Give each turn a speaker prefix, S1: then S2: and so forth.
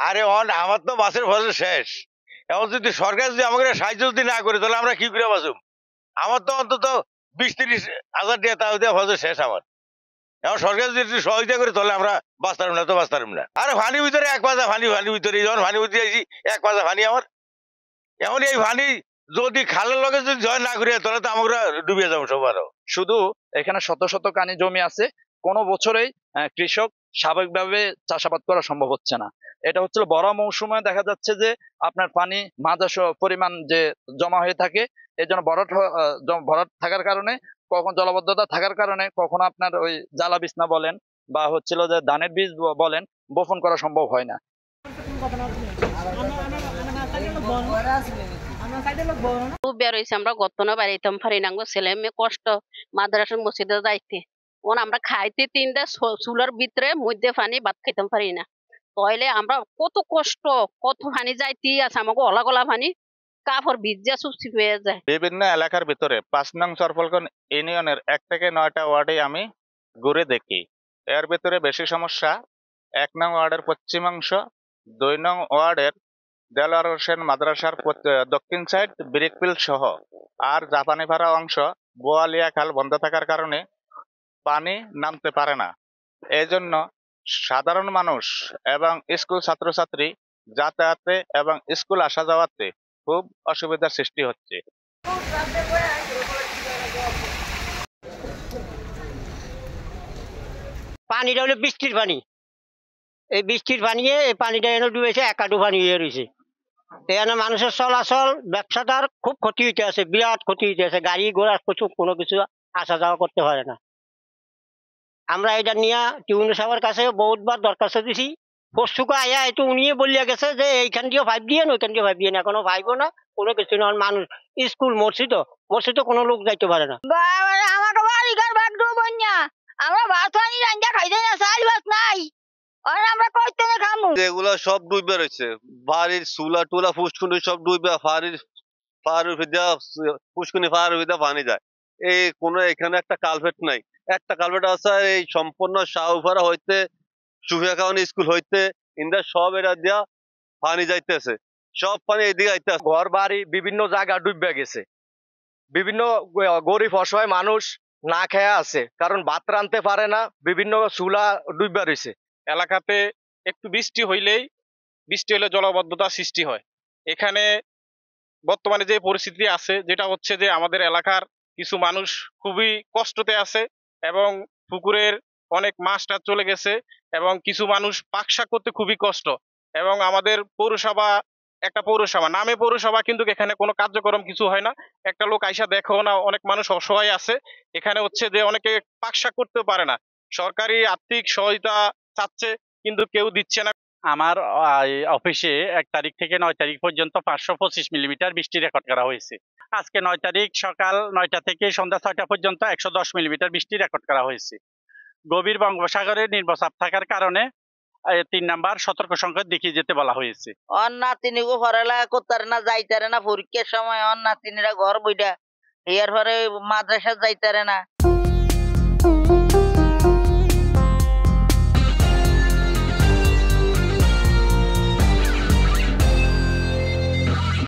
S1: আরে আমার তো বাসের ফসল শেষ। এখন যদি সরকার যদি আমাকে সাহায্য যদি না করে তাহলে আমরা কি করে বাঁচুম? আমার তো অন্তত 20-30 হাজার টাকা তাও দেওয়া ফসল শেষ আমার। এখন সরকার যদি একটু সহযোগিতা করে তাহলে আমরা বাঁচতাম না, তো বাঁচতাম না। আরে ভানির ভিতরে এক পাজা ভানির ভিতরে যখন ভানি বুঝতে যাইছি এক পাজা ভানি আমার। এখন এই ভানি যদি খালের লগে যদি জয় না করি তাহলে তো আমরা ডুবিয়ে যাবো সবারও।
S2: শুধু এখানে শত শত কানি জমি আছে, কোনো বছরেই কৃষক স্বাভাবিকভাবে চাষাবাদ করা সম্ভব হচ্ছে না। এটা হচ্ছে বড় মৌসুমে দেখা যাচ্ছে যে আপনার পানি মাঝাস পরিমাণ যে জমা হয়ে থাকে, এই জন্য ভরাট থাকার কারণে, কখন জলাবদ্ধতা থাকার কারণে কখন আপনার ওই জ্বালা বিছনা বলেন বা হচ্ছিল যে ধানের বীজ বলেন বপন করা সম্ভব হয় না।
S3: আমরা গতনা বাড়িতাম পারি না, ছেলে মেয়ে কষ্ট মাদ্রাসার মসজিদে যাইতে। আমরা খাইতে তিনটা চুলার ভিতরে মধ্যে পানি ভাত খাইতাম পারি না। তাইলে আমরা কত কষ্ট, কত পানি যাইতে আছে আমাকে অলা গলা পানি, কাপড় ভিজা চুপচি হয়ে যায়।
S4: বিভিন্ন এলাকার ভিতরে 5 নং চরফলগন ইউনিয়নের 1 থেকে 9টা ওয়ার্ডে আমি ঘুরে দেখি। এর ভিতরে বেশি সমস্যা 1 নং ওয়ার্ডের পশ্চিমাংশ, 2 নং ওয়ার্ডের দেলোয়ার হোসেন মাদ্রাসার দক্ষিণ সাইড ব্রিকপিল সহ, আর জাপানিপাড়া অংশ বোয়ালিয়া খাল বন্ধ থাকার কারণে পানি নামতে পারে না। এই জন্য সাধারণ মানুষ এবং স্কুল ছাত্রছাত্রী যাতায়াতে এবং স্কুল আসা যাওয়াতে খুব অসুবিধার সৃষ্টি হচ্ছে।
S5: পানিটা হলো বৃষ্টির পানি, এই বৃষ্টির পানি এই পানিটা এনে ডুবেছে, একাডু পানি হয়ে রয়েছে। এখানে মানুষের চলাচল ব্যবসাটার খুব ক্ষতি হইতে আছে, বিরাট ক্ষতি হইতে আছে। গাড়ি ঘোড়া প্রচুর কোনো কিছু আসা যাওয়া করতে পারে না। আমরা এটা নিয়ে টিউনু সাহেবের কাছে বহুতবার দরখাস্ত দিছি। পরশুকে আয়া একটু উনিয়ে বলিয়া গেছে যে এইখান দিয়ে পাইপ দিয়ে ওইখান দিয়ে পাইপ দিয়ে না, এখনো পাইবো না, কোনো কিছু না। মানুষ স্কুল মসজিদও কোনো লোক যাইতে পারে না।
S6: আমাকে বাড়িঘর বাদ ডুবো না, আমরা ভাত পানি রান্না খাইতে না, চাল ভাত নাই, আর আমরা কইতে না খামু।
S7: এগুলা সব ডুবে রয়েছে, বাড়ির চুলা টুলা ফুসকুনি সব ডুবে, ফুসকুনি ফার পানি যায়। এই কোনো এখানে একটা কালভেট নাই, একটা কালভেট আছে এই সম্পূর্ণ শাহুপাড়া হইতে সুফিয়াখাওয়ান স্কুল হইতে ইন্দা সব এরা দিয়া পানি যাইতেছে, সব পানি এইদিকে আইতেছে।
S2: ঘর বাড়ি বিভিন্ন জায়গা ডুবে গেছে, বিভিন্ন গরিব অসহায় মানুষ না খেয়ে আছে, কারণ ভাত রাঁধতে পারে না, বিভিন্ন চুলা ডুবে রয়েছে।
S8: এলাকাতে একটু বৃষ্টি হলে জলাবদ্ধতা সৃষ্টি হয়। এখানে বর্তমানে যে পরিস্থিতি আছে, যেটা হচ্ছে যে আমাদের এলাকার কিছু মানুষ খুবই কষ্টতে আছে এবং পুকুরের অনেক মাছটা চলে গেছে এবং কিছু মানুষ পাকশাক করতে খুবই কষ্ট। এবং আমাদের পৌরসভা একটা পৌরসভা নামে পৌরসভা, কিন্তু এখানে কোনো কার্যক্রম কিছু হয় না। একটা লোক আইসা দেখো না, অনেক মানুষ অসহায় আছে এখানে, হচ্ছে যে অনেকে পাকশাক করতেও পারে না। সরকারি আর্থিক সহায়তা চাচ্ছে কিন্তু কেউ দিচ্ছে না।
S9: আমার অফিসে 1 তারিখ থেকে 9 তারিখ পর্যন্ত 525 মিলিমিটার বৃষ্টি রেকর্ড করা হয়েছে। আজকে 9 তারিখ সকাল 9টা থেকে সন্ধ্যা 6টা পর্যন্ত 110 মিলিমিটার বৃষ্টি রেকর্ড করা হয়েছে। গভীর বঙ্গোপসাগরে নিম্নচাপ থাকার কারণে 3 নাম্বার সতর্ক সংকেত দেখিয়ে যেতে বলা হয়েছে।
S3: নাতিনিগো পড়ালেখা করতারে না, যাইতারে না, পরীক্ষার সময় নাতিনিরা ঘর বইটা এর পরে মাদ্রাসা যাইতারে না।